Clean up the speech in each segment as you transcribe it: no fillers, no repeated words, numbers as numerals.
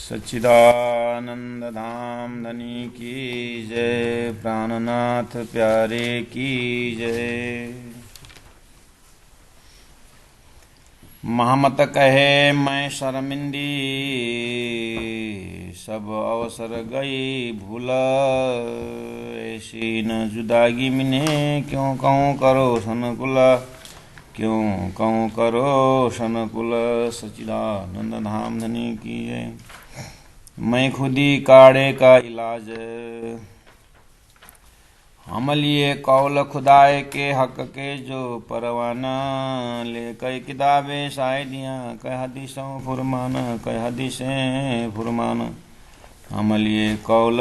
सच्चिदानंद धाम धनी की जय, प्राणनाथ प्यारे की जय। महमत कहे मैं शर्मिंदी, सब अवसर गई भूला। ऐसी न जुदागी मिने, क्यों कहूँ करो सनकुला, क्यों कहूँ करो सनकुल। सच्चिदानंद धाम धनी की जय। मैं खुदी काढ़े का इलाज, हम लिए कौल खुदाए के हक के जो परवाना। ले कई किताबें शायदियाँ कह हदीसों फुरमान, कह हदीसें फुरमान। हम लिए कौल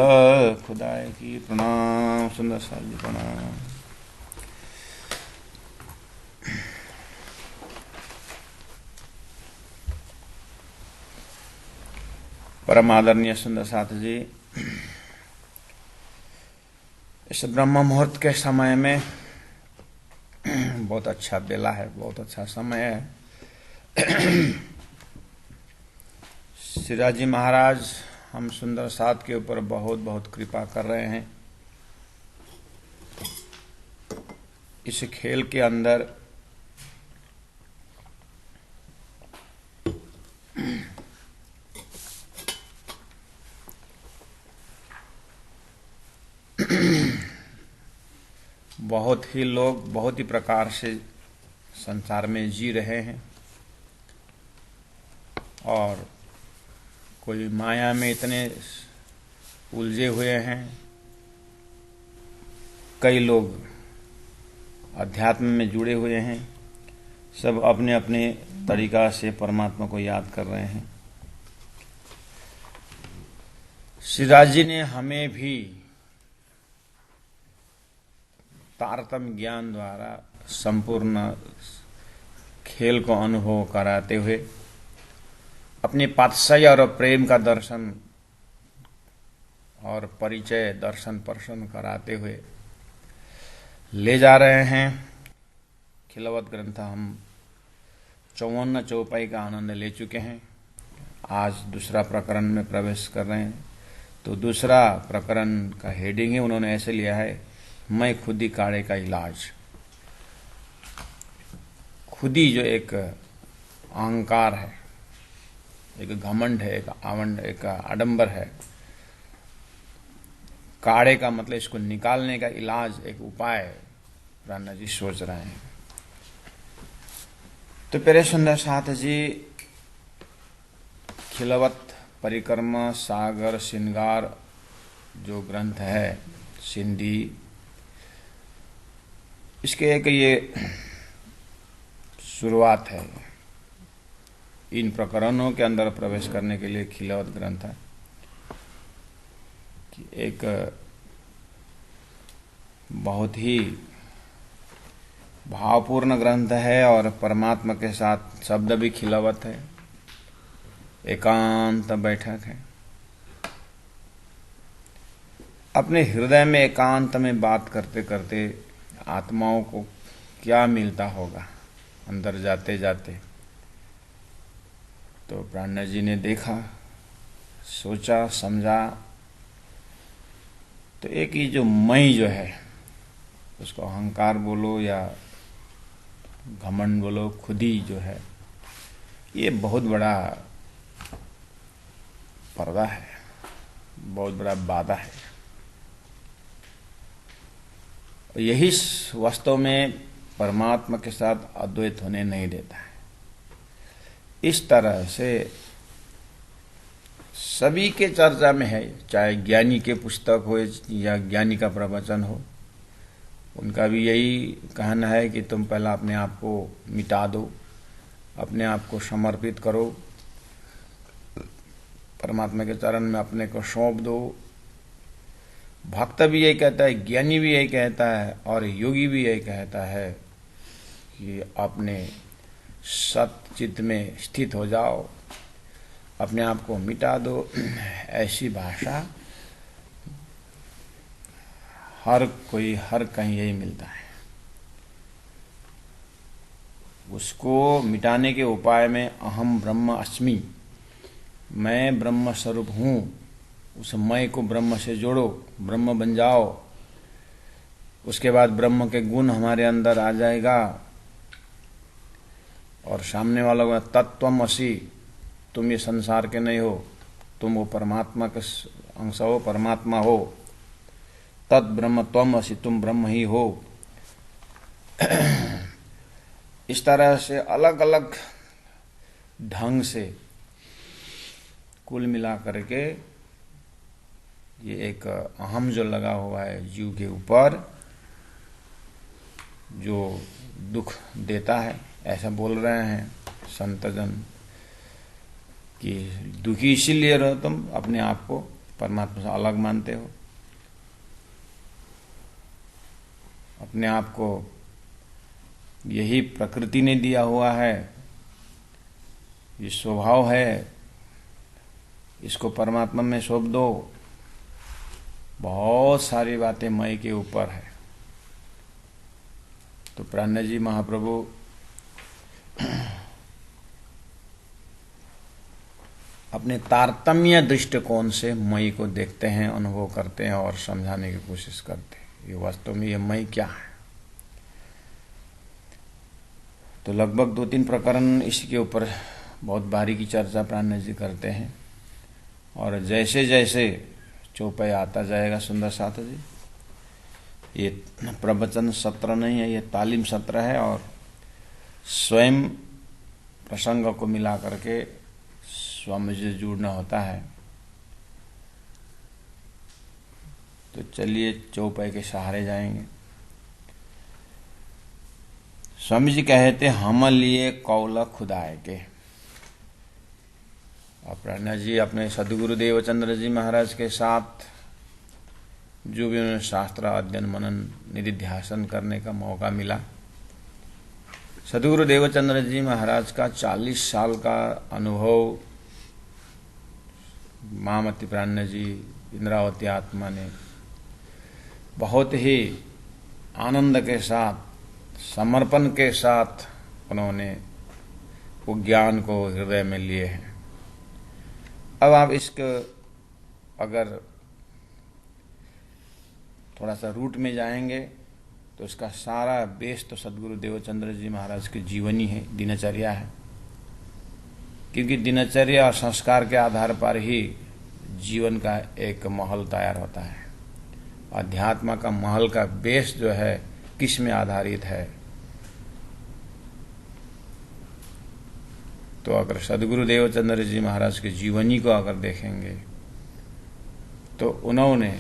खुदाए की। प्रणाम सुंदर साहब जी, प्रणाम। परम आदरणीय सुंदर साथ जी, इस ब्रह्म मुहूर्त के समय में बहुत अच्छा बेला है, बहुत अच्छा समय है। सिराजी महाराज हम सुंदर साथ के ऊपर बहुत बहुत कृपा कर रहे हैं। इस खेल के अंदर बहुत ही लोग बहुत ही प्रकार से संसार में जी रहे हैं, और कोई माया में इतने उलझे हुए हैं, कई लोग अध्यात्म में जुड़े हुए हैं। सब अपने अपने तरीका से परमात्मा को याद कर रहे हैं। सिराज जी ने हमें भी तारतम्य ज्ञान द्वारा संपूर्ण खेल को अनुभव कराते हुए अपने पातशाही और प्रेम का दर्शन और परिचय दर्शन पर्शन कराते हुए ले जा रहे हैं। खिलवत ग्रंथ हम 54 चौपाई का आनंद ले चुके हैं। आज दूसरा प्रकरण में प्रवेश कर रहे हैं। तो दूसरा प्रकरण का हेडिंग है, उन्होंने ऐसे लिया है, मैं खुदी काढ़े का इलाज। खुदी जो एक अहंकार है, एक घमंड है, एक आडंबर है। काढ़े का मतलब इसको निकालने का इलाज, एक उपाय राणा जी सोच रहे हैं। तो प्यारे सुंदर साथ जी, खिलवत परिक्रमा सागर श्रृंगार जो ग्रंथ है सिंधी, इसके एक ये शुरुआत है। इन प्रकरणों के अंदर प्रवेश करने के लिए खिलवत ग्रंथ है कि एक बहुत ही भावपूर्ण ग्रंथ है, और परमात्मा के साथ शब्द भी खिलवत है। एकांत बैठक है, अपने हृदय में एकांत में बात करते करते आत्माओं को क्या मिलता होगा अंदर जाते जाते। तो प्राणनाथ जी ने देखा, सोचा, समझा, तो एक ही जो मैं जो है, उसको अहंकार बोलो या घमंड बोलो, खुदी जो है, ये बहुत बड़ा पर्दा है, बहुत बड़ा बाधा है। यही वास्तव में परमात्मा के साथ अद्वैत होने नहीं देता है। इस तरह से सभी के चर्चा में है, चाहे ज्ञानी के पुस्तक हो या ज्ञानी का प्रवचन हो, उनका भी यही कहना है कि तुम पहला अपने आप को मिटा दो, अपने आप को समर्पित करो, परमात्मा के चरण में अपने को सौंप दो। भक्त भी यही कहता है, ज्ञानी भी यही कहता है, और योगी भी यही कहता है कि अपने सतचित्त में स्थित हो जाओ, अपने आप को मिटा दो। ऐसी भाषा हर कोई हर कहीं यही मिलता है। उसको मिटाने के उपाय में अहम ब्रह्म अस्मि, मैं ब्रह्म स्वरूप हूँ, उस मैं को ब्रह्म से जोड़ो, ब्रह्म बन जाओ। उसके बाद ब्रह्म के गुण हमारे अंदर आ जाएगा और सामने वालों को तत्त्वमसि, तुम ये संसार के नहीं हो, तुम वो परमात्मा के अंश हो, परमात्मा हो। तत् ब्रह्म त्वमसि, तुम ब्रह्म ही हो। इस तरह से अलग अलग ढंग से कुल मिला करके ये एक अहम जो लगा हुआ है जीव के ऊपर, जो दुख देता है, ऐसा बोल रहे हैं संतजन कि दुखी इसीलिए रहो तुम, अपने आप को परमात्मा से अलग मानते हो, अपने आप को यही प्रकृति ने दिया हुआ है, ये स्वभाव है, इसको परमात्मा में सौंप दो। बहुत सारी बातें मैं के ऊपर है। तो प्राण जी महाप्रभु अपने तारतम्य दृष्टिकोण से मई को देखते हैं, अनुभव करते हैं और समझाने की कोशिश करते हैं ये वास्तव में ये मई क्या है। तो लगभग 2-3 प्रकरण इसके ऊपर बहुत बारीकी चर्चा प्राण जी करते हैं और जैसे जैसे चौपाई आता जाएगा सुंदर साथ जी, ये प्रवचन सत्र नहीं है, ये तालीम सत्र है और स्वयं प्रसंग को मिला करके स्वामी जी से जुड़ना होता है। तो चलिए चौपाई के सहारे जाएंगे। स्वामी जी कहते हम लिए कौल खुदाए के। प्रणा जी अपने सदगुरु देवचंद्र जी महाराज के साथ जो भी उन्हें शास्त्र अध्ययन मनन निधिध्यासन करने का मौका मिला, सदगुरु देवचंद्र जी महाराज का 40 साल का अनुभव मामती प्राण जी, इंद्रावती आत्मा ने बहुत ही आनंद के साथ, समर्पण के साथ उन्होंने वो ज्ञान को हृदय में लिए हैं। अब आप इसको अगर थोड़ा सा रूट में जाएंगे तो इसका सारा बेस तो सदगुरु देवचंद्र जी महाराज की जीवनी है, दिनचर्या है। क्योंकि दिनचर्या और संस्कार के आधार पर ही जीवन का एक महल तैयार होता है। अध्यात्म का महल का बेस जो है किस में आधारित है। तो अगर सदगुरु देवचंद्र जी महाराज की जीवनी को अगर देखेंगे तो उन्होंने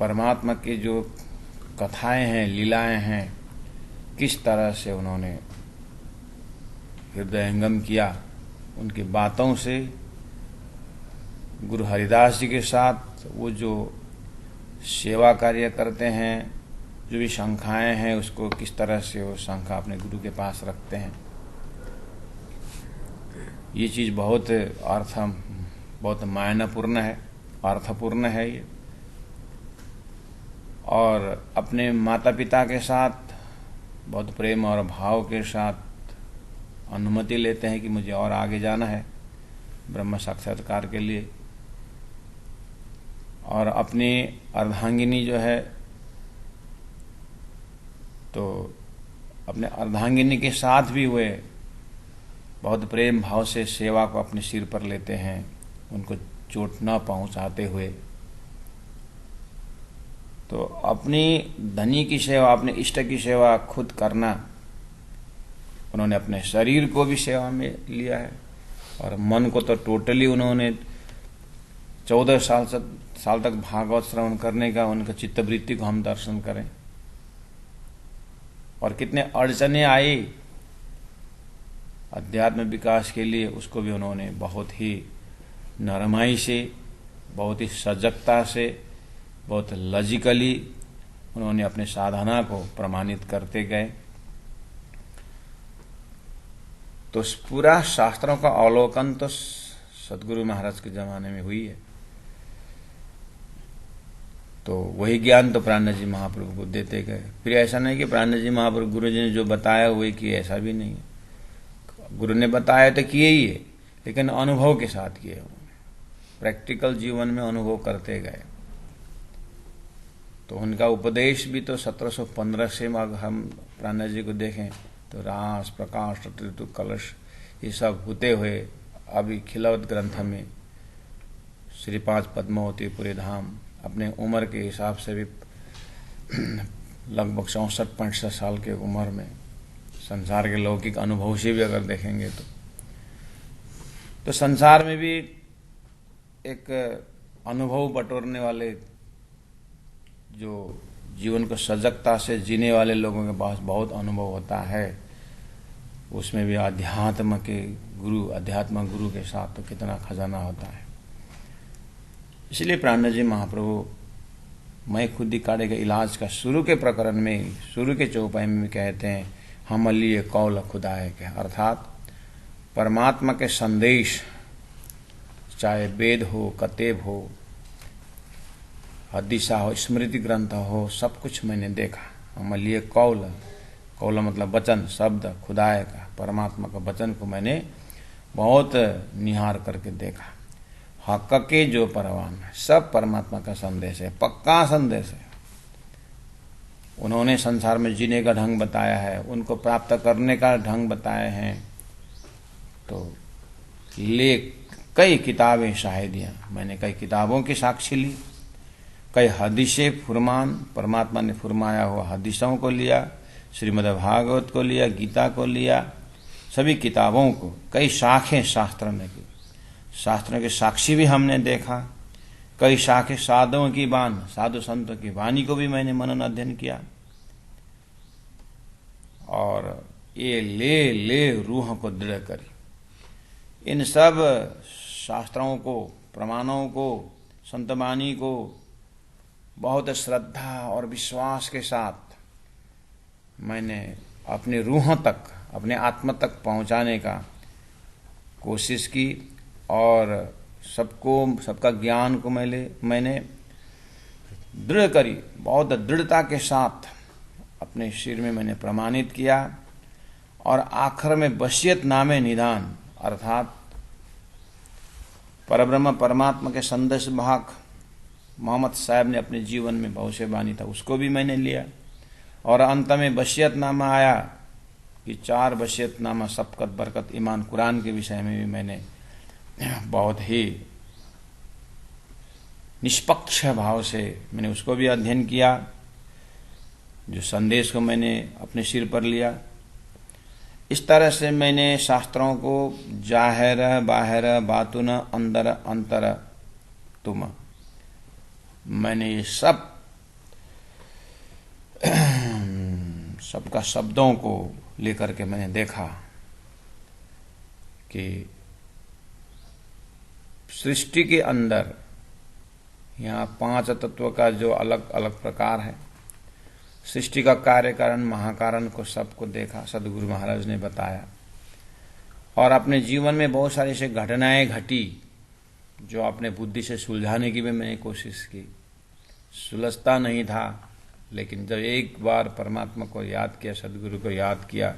परमात्मा की जो कथाएं हैं, लीलाएं हैं, किस तरह से उन्होंने हृदयंगम किया, उनकी बातों से गुरु हरिदास जी के साथ वो जो सेवा कार्य करते हैं, जो भी शंखाएं हैं उसको किस तरह से वो शंखा अपने गुरु के पास रखते हैं, ये चीज़ बहुत मायनापूर्ण है, अर्थपूर्ण है ये। और अपने माता पिता के साथ बहुत प्रेम और भाव के साथ अनुमति लेते हैं कि मुझे और आगे जाना है ब्रह्म साक्षात्कार के लिए। और अपनी अर्धांगिनी जो है, तो अपने अर्धांगिनी के साथ भी वे बहुत प्रेम भाव से सेवा को अपने सिर पर लेते हैं, उनको चोट न पहुंचाते हुए। तो अपनी धनी की सेवा, अपने इष्ट की सेवा खुद करना, उन्होंने अपने शरीर को भी सेवा में लिया है और मन को तो टोटली उन्होंने 14 साल तक भागवत श्रवण करने का उनका चित्तवृत्ति को हम दर्शन करें। और कितने अड़चने आई अध्यात्म विकास के लिए, उसको भी उन्होंने बहुत ही नरमाई से, बहुत ही सजगता से, बहुत लॉजिकली उन्होंने अपने साधना को प्रमाणित करते गए। तो पूरा शास्त्रों का अवलोकन तो सदगुरु महाराज के जमाने में हुई है। तो वही ज्ञान तो प्राणनाथ जी महाप्रभु को देते गए। फिर ऐसा नहीं कि प्राणनाथ जी महाप्रभु गुरु जी ने जो बताया वही किए, ऐसा भी नहीं है। गुरु ने बताया तो किए ही है, लेकिन अनुभव के साथ किए उन्होंने, प्रैक्टिकल जीवन में अनुभव करते गए। तो उनका उपदेश भी तो 1715 से हम प्राणनाथ जी को देखें तो रास, प्रकाश, ऋतु, कलश ये सब होते हुए अभी खिलवत ग्रंथ में श्री 5 पद्मावती पूरे धाम अपने उम्र के हिसाब से भी लगभग 64-65 साल के उम्र में संसार के लौकिक अनुभव से भी अगर देखेंगे तो संसार में भी एक अनुभव बटोरने वाले, जो जीवन को सजगता से जीने वाले लोगों के पास बहुत अनुभव होता है। उसमें भी अध्यात्म गुरु के साथ तो कितना खजाना होता है। इसलिए प्राणनाथ जी महाप्रभु मैं खुद ही काढ़े के इलाज का शुरू के प्रकरण में, शुरू के चौपाई में कहते हैं, हम लिए कौल खुदाए के, अर्थात परमात्मा के संदेश, चाहे वेद हो, कतेब हो, हदीसा हो, स्मृति ग्रंथ हो, सब कुछ मैंने देखा। हम लिए कौल मतलब वचन, शब्द, खुदाए का, परमात्मा का वचन को मैंने बहुत निहार करके देखा। हक के जो परवान है, सब परमात्मा का संदेश है, पक्का संदेश है। उन्होंने संसार में जीने का ढंग बताया है, उनको प्राप्त करने का ढंग बताए हैं। तो ले कई किताबें शाहिदियां, मैंने कई किताबों की साक्षी ली, कई हदीसें फुरमान, परमात्मा ने फुरमाया हुआ हदीसों को लिया, श्रीमद्भागवत को लिया, गीता को लिया, सभी किताबों को, कई शाखें शास्त्र ने की, शास्त्रों के साक्षी भी हमने देखा। कई शाखें साधुओं की बान, साधु संतों की वाणी को भी मैंने मनन अध्ययन किया। और ये ले रूह को दृढ़ करी। इन सब शास्त्रों को, प्रमाणों को, संतवाणी को बहुत श्रद्धा और विश्वास के साथ मैंने अपनी रूह तक, अपने आत्मा तक पहुंचाने का कोशिश की। और सबका ज्ञान को मैंने दृढ़ करी, बहुत दृढ़ता के साथ अपने सिर में मैंने प्रमाणित किया। और आखिर में वसियत नामे निदान, अर्थात परब्रह्म परमात्मा के संदेश भाग मोहम्मद साहब ने अपने जीवन में भविष्यवाणी था, उसको भी मैंने लिया। और अंत में वसियतनामा आया कि 4 वसियतनामा, सबकत, बरकत, ईमान, कुरान के विषय में भी मैंने बहुत ही निष्पक्ष भाव से मैंने उसको भी अध्ययन किया। जो संदेश को मैंने अपने सिर पर लिया, इस तरह से मैंने शास्त्रों को जाहिर बाहिर बातुन अंदर अंतर तुम, मैंने ये सबका शब्दों को लेकर के मैंने देखा कि सृष्टि के अंदर यहाँ 5 तत्व का जो अलग अलग प्रकार है, सृष्टि का कार्य कारण महाकारण को सबको देखा, सदगुरु महाराज ने बताया। और अपने जीवन में बहुत सारी ऐसी घटनाएं घटी जो अपने बुद्धि से सुलझाने की भी मैंने कोशिश की, सुलझता नहीं था। लेकिन जब एक बार परमात्मा को याद किया, सदगुरु को याद किया,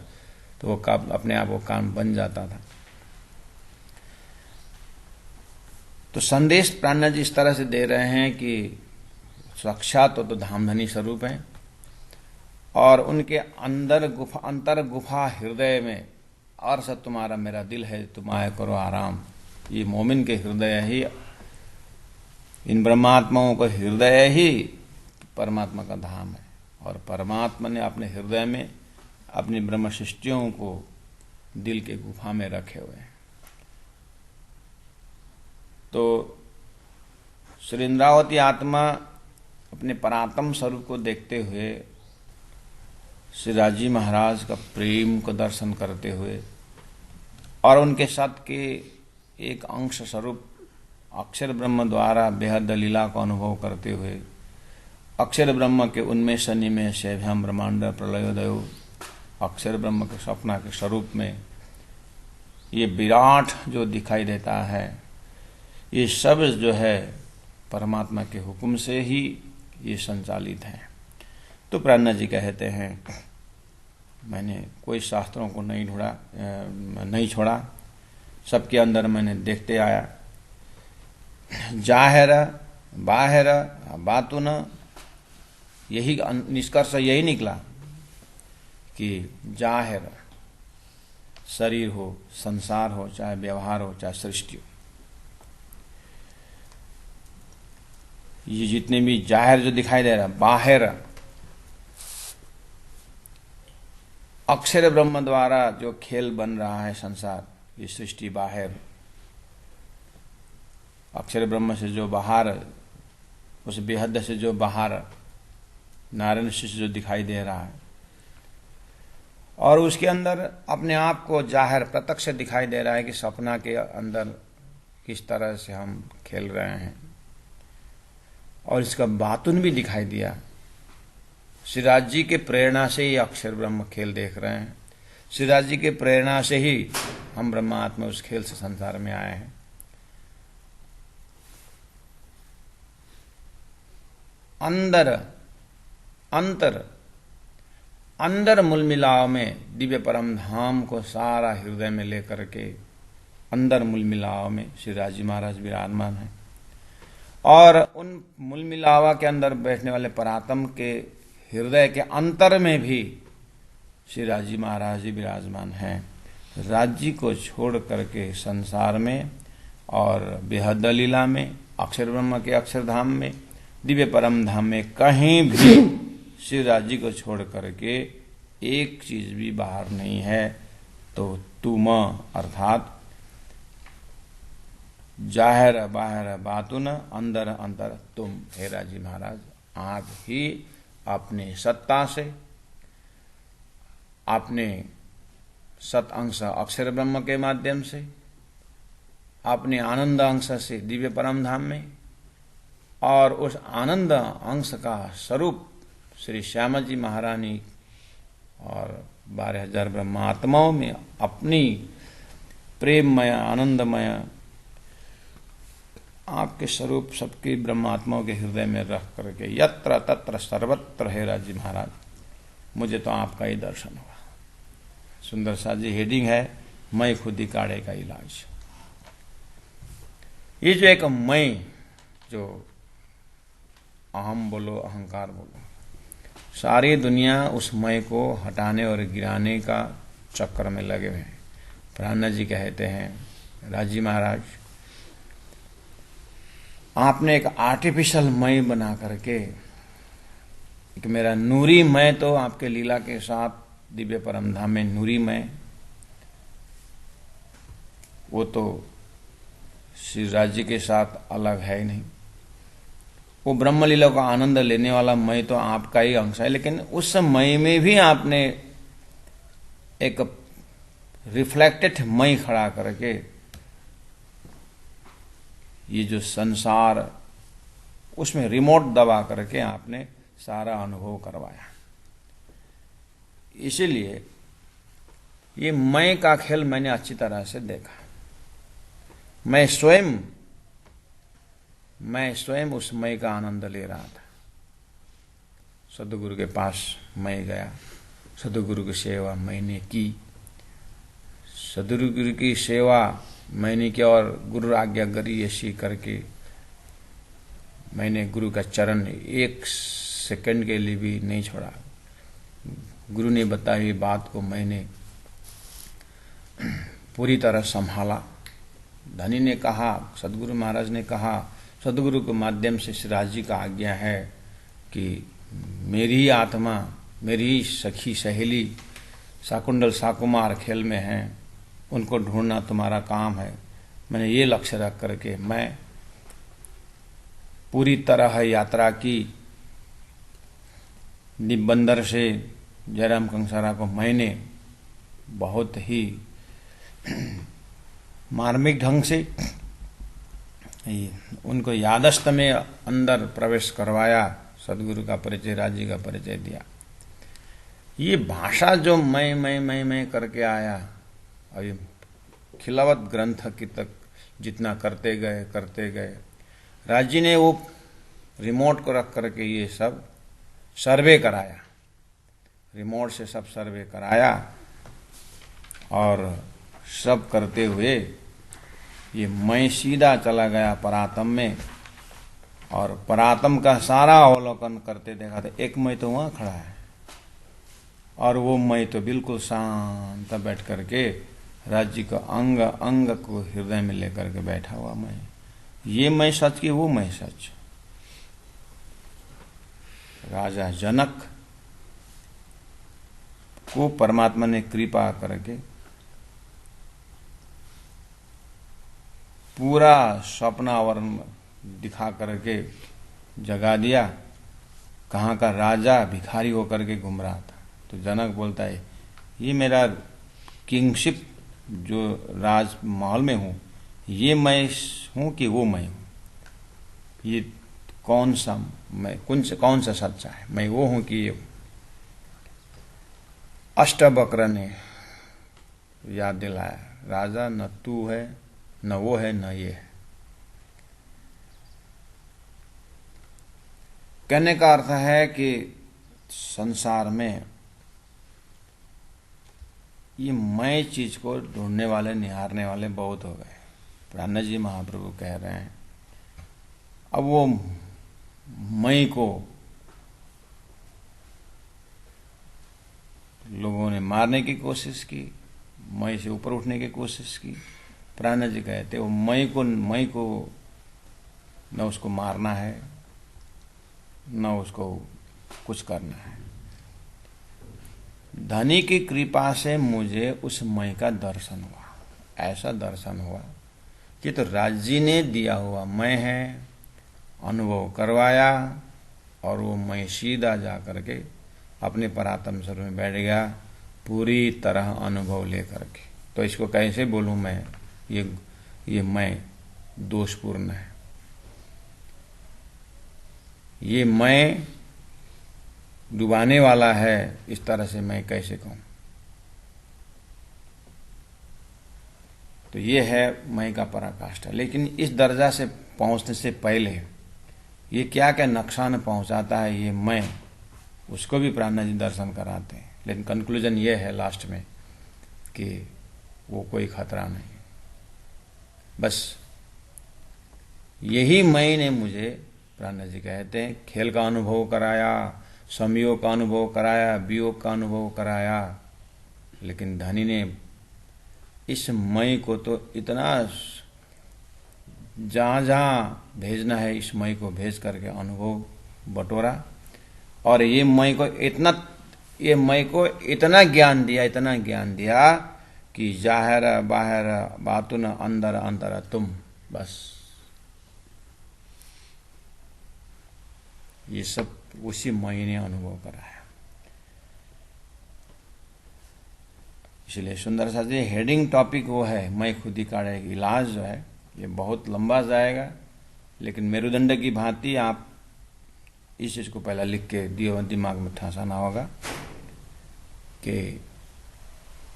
तो वो काम अपने आप वो काम बन जाता था। तो संदेश प्राणनाथ जी इस तरह से दे रहे हैं कि साक्षात तो धामधनी स्वरूप है, और उनके अंतर गुफा हृदय में अर्श तुम्हारा मेरा दिल है, तुम आए करो आराम। ये मोमिन के हृदय ही, इन ब्रह्मात्माओं का हृदय ही परमात्मा का धाम है। और परमात्मा ने अपने हृदय में अपनी ब्रह्म सृष्टियों को दिल के गुफा में रखे हुए हैं। तो श्री इंद्रावती आत्मा अपने परात्म स्वरूप को देखते हुए, श्री राजी महाराज का प्रेम को दर्शन करते हुए, और उनके साथ के एक अंश स्वरूप अक्षर ब्रह्म द्वारा बेहद लीला को अनुभव करते हुए, अक्षर ब्रह्म के उन्मेष निमेष भ्याम ब्रह्मांड प्रलयोदयो, अक्षर ब्रह्म के सपना के स्वरूप में ये विराट जो दिखाई देता है, ये सब जो है परमात्मा के हुक्म से ही ये संचालित है। तो प्रहलाद जी कहते हैं मैंने कोई शास्त्रों को नहीं ढूंढा, नहीं छोड़ा, सबके अंदर मैंने देखते आया। जाहिर बाहिर बातुन, यही निष्कर्ष यही निकला कि जाहिर शरीर हो, संसार हो, चाहे व्यवहार हो, चाहे सृष्टि हो, ये जितने भी जाहिर जो दिखाई दे रहा है, बाहिर अक्षर ब्रह्म द्वारा जो खेल बन रहा है संसार, ये सृष्टि बाहिर अक्षर ब्रह्म से जो बाहर, उस बेहद से जो बाहर नारायण से जो दिखाई दे रहा है, और उसके अंदर अपने आप को जाहिर प्रत्यक्ष दिखाई दे रहा है कि सपना के अंदर किस तरह से हम खेल रहे हैं। और इसका बातुन भी दिखाई दिया। श्रीराज जी के प्रेरणा से ही अक्षर ब्रह्म खेल देख रहे हैं, श्रीराज जी के प्रेरणा से ही हम ब्रह्मात्मा उस खेल से संसार में आए हैं। अंदर मूल मिलाव में दिव्य परम धाम को सारा हृदय में लेकर के अंदर मूल मिलाव में श्रीराज जी महाराज विराजमान है, और उन मूल मिलावा के अंदर बैठने वाले परात्म के हृदय के अंतर में भी श्रीराज जी महाराज जी विराजमान हैं। राज्य को छोड़ करके संसार में और बेहद लीला में, अक्षर ब्रह्म के अक्षरधाम में, दिव्य परम धाम में कहीं भी श्रीराज जी को छोड़ करके एक चीज भी बाहर नहीं है। तो तुम अर्थात जाहिर बाहिर बातुन, अंदर अंतर तुम, हे राजी महाराज, आप ही अपने सत्ता से, अपने सत अंश अक्षर ब्रह्म के माध्यम से, अपने आनंद अंश से दिव्य परम धाम में, और उस आनंद अंश का स्वरूप श्री श्यामा जी महारानी और 12,000 ब्रह्मात्माओं में अपनी प्रेममय आनंदमय आपके स्वरूप सबकी ब्रह्मात्माओं के हृदय में रख करके यत्र तत्र सर्वत्र है राजी महाराज, मुझे तो आपका ही दर्शन हुआ। सुंदर सा जी हेडिंग है, मैं खुद ही काढ़े का इलाज। ये जो एक मैं, जो अहम बोलो अहंकार बोलो, सारी दुनिया उस मैं को हटाने और गिराने का चक्कर में लगे हुए हैं। प्रहलाद जी कहते हैं राजी महाराज, आपने एक आर्टिफिशियल मैं बना करके, एक मेरा नूरी मैं तो आपके लीला के साथ दिव्य परम धाम में नूरी मैं, वो तो श्री राज्य के साथ अलग है ही नहीं। वो ब्रह्म लीला का आनंद लेने वाला मैं तो आपका ही अंश है, लेकिन उस मैं में भी आपने एक रिफ्लेक्टेड मैं खड़ा करके ये जो संसार, उसमें रिमोट दबा करके आपने सारा अनुभव करवाया। इसीलिए ये मैं का खेल मैंने अच्छी तरह से देखा। मैं स्वयं उस मैं का आनंद ले रहा था। सदगुरु के पास मैं गया, सदगुरु की सेवा मैंने की, सदगुरु की सेवा मैंने किया, और गुरु आज्ञा करी ऐसी करके मैंने गुरु का चरण एक सेकंड के लिए भी नहीं छोड़ा। गुरु ने बताई बात को मैंने पूरी तरह संभाला। धनी ने कहा, सदगुरु महाराज ने कहा, सदगुरु के माध्यम से श्रीराज जी का आज्ञा है कि मेरी ही आत्मा, मेरी ही सखी सहेली शाकुंडल साकुमार खेल में हैं, उनको ढूंढना तुम्हारा काम है। मैंने ये लक्ष्य रख करके मैं पूरी तरह यात्रा की। निबंदर से जयराम कंसारा को मैंने बहुत ही मार्मिक ढंग से उनको यादस्त में अंदर प्रवेश करवाया, सदगुरु का परिचय, राज्य का परिचय दिया। ये भाषा जो मैं करके आया, और ये खिलावत ग्रंथ की तक जितना करते गए, राज्य ने वो रिमोट को रख करके ये सब सर्वे कराया, रिमोट से सब सर्वे कराया और सब करते हुए ये मैं सीधा चला गया परातम में और परातम का सारा अवलोकन करते देखा तो एक मैं तो वहां खड़ा है और वो मैं तो बिल्कुल शांत बैठ करके राज्य का अंग अंग को हृदय में लेकर के बैठा हुआ मैं, ये मैं सच की वो मैं सच। राजा जनक को परमात्मा ने कृपा करके पूरा स्वप्नावरण दिखा करके जगा दिया। कहाँ का राजा भिखारी होकर के घूम रहा था, तो जनक बोलता है ये मेरा किंगशिप जो राजमहल में हूं, ये मैं हूं कि वो मैं हूं, ये कौन सा मैं, कौन सा सच्चा है, मैं वो हूं कि ये हूं। अष्टवक्र ने याद दिलाया, राजा न तू है न वो है न ये है। कहने का अर्थ है कि संसार में ये मैं चीज को ढूंढने वाले, निहारने वाले बहुत हो गए। प्राणनाथ जी महाप्रभु कह रहे हैं अब वो मैं को लोगों ने मारने की कोशिश की, मैं से ऊपर उठने की कोशिश की। प्राणनाथ जी कहते वो मैं को न उसको मारना है न उसको कुछ करना है। धनी की कृपा से मुझे उस मैं का दर्शन हुआ, ऐसा दर्शन हुआ कि तो राज्य ने दिया हुआ मैं है, अनुभव करवाया और वो मैं सीधा जा करके अपने परात्म स्वरूप में बैठ गया पूरी तरह अनुभव लेकर के। तो इसको कैसे बोलूं मैं, ये मैं दोषपूर्ण है, ये मैं डुबाने वाला है, इस तरह से मैं कैसे कहूं। तो ये है मैं का पराकाष्ठा। लेकिन इस दर्जा से पहुंचने से पहले ये क्या क्या नुकसान पहुंचाता है ये मैं, उसको भी प्राणनाथ जी दर्शन कराते हैं। लेकिन कंक्लूजन ये है लास्ट में कि वो कोई खतरा नहीं, बस यही मैं ने मुझे, प्राणनाथ जी कहते हैं, खेल का अनुभव कराया, संयोग का अनुभव कराया, वियोग का अनुभव कराया। लेकिन धनी ने इस मैं को तो इतना जहां जहां भेजना है इस मैं को भेज करके अनुभव बटोरा और ये मैं को इतना ज्ञान दिया, इतना ज्ञान दिया कि जाहिर बाहर बातुन अंदर अंतर तुम, बस ये सब उसी मैं ने अनुभव कराया। इसलिए सुंदर सा जी हेडिंग टॉपिक वो है मैं खुद ही काढ़े। इलाज जो है ये बहुत लंबा जाएगा, लेकिन मेरुदंड की भांति आप इस चीज को पहला लिख के दिमाग में ठसाना होगा कि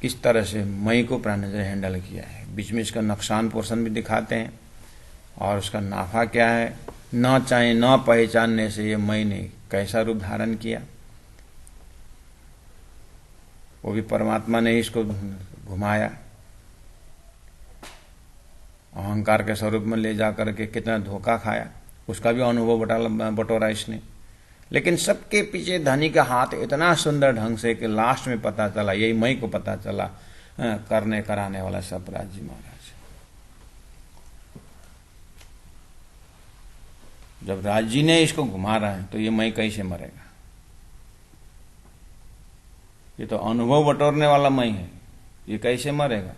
किस तरह से मैं को प्राणनाथ जी ने हैंडल किया है। बीच में इसका नुकसान पोर्शन भी दिखाते हैं और उसका नाफा क्या है। न चाहे न पहचानने से ये मैं ने कैसा रूप धारण किया, वो भी परमात्मा ने इसको घुमाया, अहंकार के स्वरूप में ले जाकर के कितना धोखा खाया, उसका भी अनुभव बटोरा इसने। लेकिन सबके पीछे धनी का हाथ इतना सुंदर ढंग से कि लास्ट में पता चला, यही मैं को पता चला, करने कराने वाला सपराज जी महाराज। जब राज जी ने इसको घुमा रहा है तो ये मैं कैसे मरेगा, ये तो अनुभव बटोरने वाला मैं है, ये कैसे मरेगा।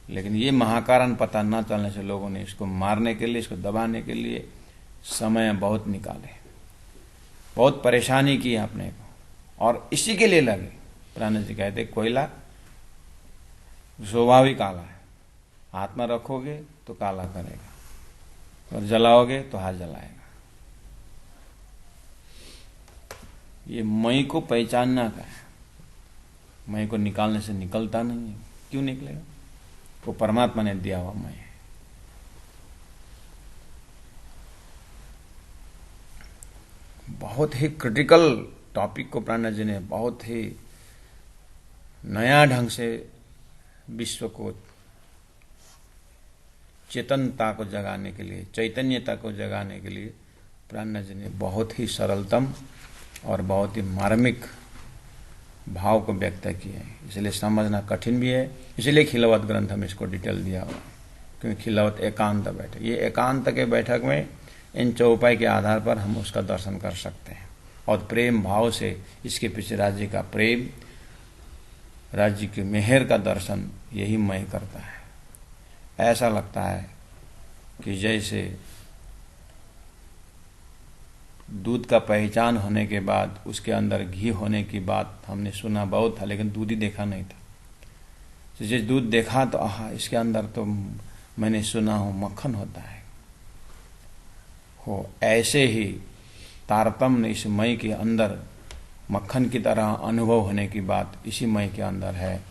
लेकिन ये महाकारण पता न चलने से लोगों ने इसको मारने के लिए, इसको दबाने के लिए समय बहुत निकाले, बहुत परेशानी की अपने को, और इसी के लिए लगे। प्राणनाथ जी कहते कोयला स्वाभाविक काला है, हाथ में रखोगे तो काला करेगा और जलाओगे तो हाथ जलाएगा। ये मैं को पहचानना का है, मैं को निकालने से निकलता नहीं है। क्यों निकलेगा, वो परमात्मा ने दिया हुआ मैं है। बहुत ही क्रिटिकल टॉपिक को प्राणनाथ जी ने बहुत ही नया ढंग से विश्व को चेतनता को जगाने के लिए, चैतन्यता को जगाने के लिए प्राणनाथ जी ने बहुत ही सरलतम और बहुत ही मार्मिक भाव को व्यक्त किए हैं। इसलिए समझना कठिन भी है, इसलिए खिलवत ग्रंथ में इसको डिटेल दिया हुआ, क्योंकि खिलवत एकांत बैठक, ये एकांत के बैठक में इन चौपाई के आधार पर हम उसका दर्शन कर सकते हैं और प्रेम भाव से इसके पीछे राज्य का प्रेम, राज्य की मेहर का दर्शन यही मय करता है। ऐसा लगता है कि जैसे दूध का पहचान होने के बाद उसके अंदर घी होने की बात हमने सुना बहुत था, लेकिन दूध ही देखा नहीं था। तो जिस दूध देखा तो आहा, इसके अंदर तो मैंने सुना हूं मक्खन होता है। हो ऐसे ही तारतम्य इस मई के अंदर मक्खन की तरह अनुभव होने की बात इसी मई के अंदर है।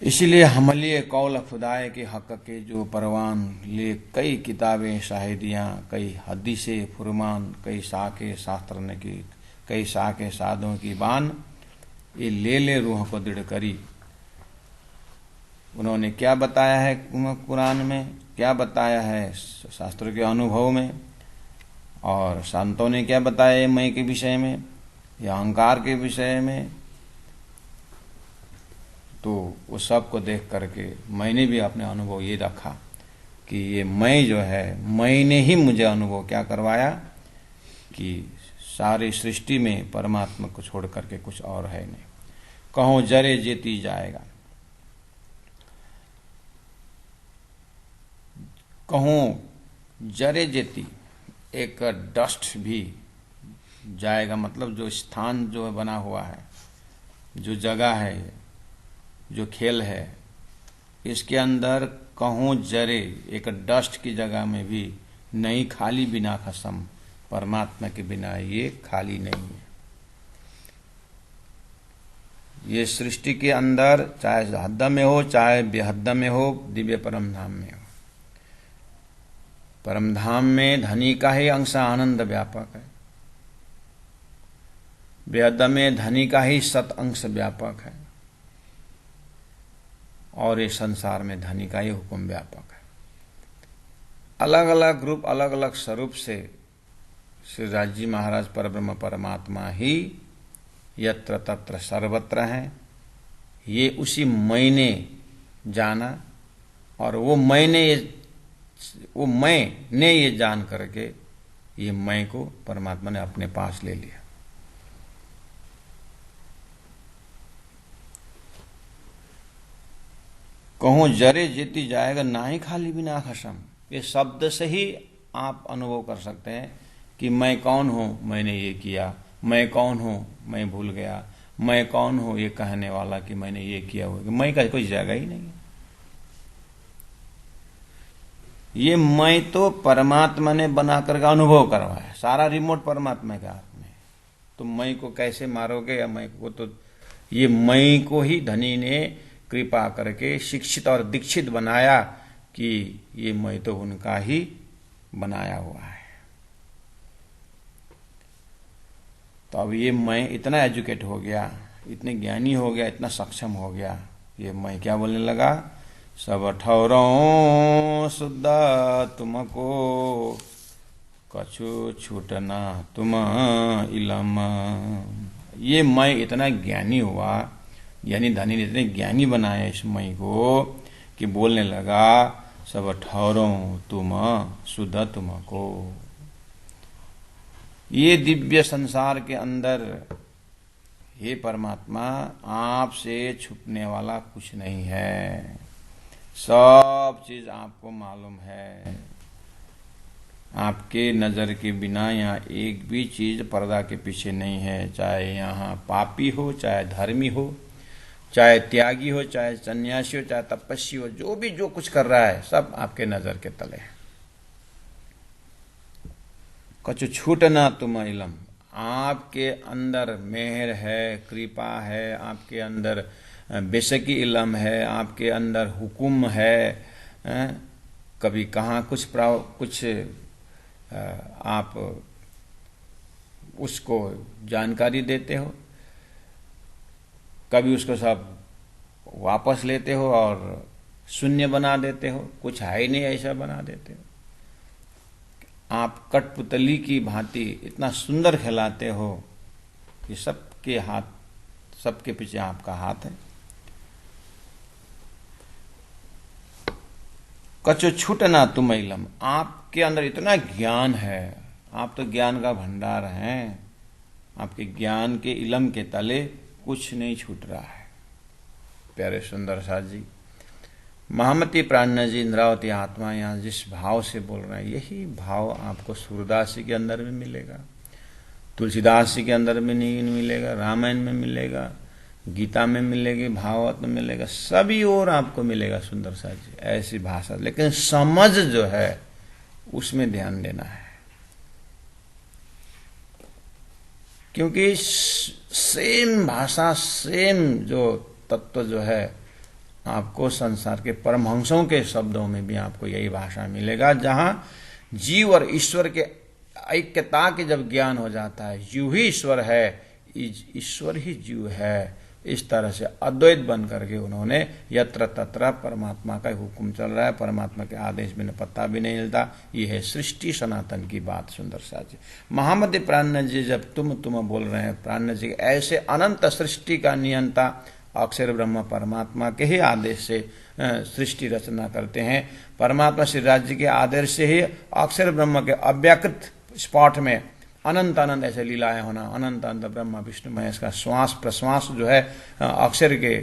इसीलिए हम लिए कौल खुदाए के हक के जो परवान ले, कई किताबें शाहिदियाँ, कई हदीसे फुरमान, कई साके शास्त्र ने की, कई साके साधों की बान, ये ले रूह को दृढ़ करी। उन्होंने क्या बताया है कुरान में, क्या बताया है शास्त्रों के अनुभव में, और संतों ने क्या बताया मय के विषय में या अहंकार के विषय में, तो वो सब को देख करके मैंने भी अपने अनुभव ये रखा कि ये मैं जो है, मैंने ही मुझे अनुभव क्या करवाया कि सारी सृष्टि में परमात्मा को छोड़ करके कुछ और है नहीं। कहो जरे जेती जाएगा, कहूँ जरे जेती, एक डस्ट भी जाएगा, मतलब जो स्थान जो बना हुआ है, जो जगह है, जो खेल है, इसके अंदर कहूँ जरे एक डस्ट की जगह में भी नहीं खाली बिना खसम, परमात्मा के बिना ये खाली नहीं है। ये सृष्टि के अंदर चाहे हद में हो चाहे बेहद में हो, दिव्य परम धाम में हो, परम धाम में धनी का ही अंश आनंद व्यापक है, बेहद में धनी का ही सत अंश व्यापक है, और इस संसार में धनी का ही हुक्म व्यापक है। अलग अलग रूप, अलग अलग स्वरूप से श्री राज जी महाराज परब्रह्म परमात्मा ही यत्र तत्र सर्वत्र हैं। ये उसी मैंने जाना, और वो मैंने ये जान करके ये मैं को परमात्मा ने अपने पास ले लिया। कहूँ जरे जीती जाएगा ना ही खाली बिना खसम, ये शब्द से ही आप अनुभव कर सकते हैं कि मैं कौन हूँ, मैंने ये किया, मैं कौन हूँ, मैं भूल गया, मैं कौन हूँ ये कहने वाला कि मैंने ये किया हुआ, मैं का कोई जगह ही नहीं है। ये मैं तो परमात्मा ने बना करके अनुभव करवाया, सारा रिमोट परमात्मा के हाथ में। तो मैं को कैसे मारोगे, या मैं को, तो ये मैं को ही धनी ने कृपा करके शिक्षित और दीक्षित बनाया कि ये मैं तो उनका ही बनाया हुआ है। तो अब ये मैं इतना एजुकेट हो गया, इतने ज्ञानी हो गया, इतना सक्षम हो गया, ये मैं क्या बोलने लगा, सब ठौरों सुद्धा तुमको, कछु छूटना तुम इलम। ये मैं इतना ज्ञानी हुआ, यानी धनी ने इतने ज्ञानी बनाया इस मैं को कि बोलने लगा सब ठौरों तुम सुधा तुमको। ये दिव्य संसार के अंदर हे परमात्मा आपसे छुपने वाला कुछ नहीं है, सब चीज आपको मालूम है। आपके नजर के बिना यहाँ एक भी चीज पर्दा के पीछे नहीं है, चाहे यहाँ पापी हो, चाहे धर्मी हो, चाहे त्यागी हो, चाहे सन्यासी हो, चाहे तपस्वी हो, जो भी जो कुछ कर रहा है सब आपके नजर के तले है। कछु छूटना तुम इलम, आपके अंदर मेहर है, कृपा है, आपके अंदर बेशकी इलम है, आपके अंदर हुकुम है। कभी कहाँ कुछ आप उसको जानकारी देते हो, कभी उसको सब वापस लेते हो और शून्य बना देते हो, कुछ है ही नहीं ऐसा बना देते हो। आप कठपुतली की भांति इतना सुंदर खिलाते हो कि सबके हाथ, सबके पीछे आपका हाथ है। कछु छूट ना तुम इलम, आपके अंदर इतना ज्ञान है, आप तो ज्ञान का भंडार हैं, आपके ज्ञान के इलम के तले कुछ नहीं छूट रहा है। प्यारे सुंदर साथ जी, महामती प्राण जी, इंद्रावती आत्मा यहाँ जिस भाव से बोल रहे हैं, यही भाव आपको सूरदास जी के अंदर में मिलेगा, तुलसीदास जी के अंदर में नहीं मिलेगा, रामायण में मिलेगा, गीता में मिलेगी, भागवत में मिलेगा, सभी और आपको मिलेगा सुंदर साथ जी ऐसी भाषा। लेकिन समझ जो है उसमें ध्यान देना है, क्योंकि सेम भाषा, सेम जो तत्व जो है आपको संसार के परमहंसों के शब्दों में भी आपको यही भाषा मिलेगा, जहां जीव और ईश्वर के ऐक्यता के जब ज्ञान हो जाता है, जीव ही ईश्वर है, ईश्वर ही जीव है, इस तरह से अद्वैत बन करके उन्होंने यत्र तत्र परमात्मा का हुक्म चल रहा है, परमात्मा के आदेश बिना पत्ता भी नहीं हिलता। ये है सृष्टि सनातन की बात सुंदर सा जी। महामती प्राण जी जब तुम बोल रहे हैं, प्राण जी ऐसे अनंत सृष्टि का नियंता अक्षर ब्रह्म परमात्मा के ही आदेश से सृष्टि रचना करते हैं। परमात्मा श्री राज्य के आदेश से ही अक्षर ब्रह्म के अव्याकृत स्पॉट में अनंत अनंत ऐसे लीलाएं होना, अनंत अनंत ब्रह्मा विष्णु महेश का श्वास प्रश्वास जो है अक्षर के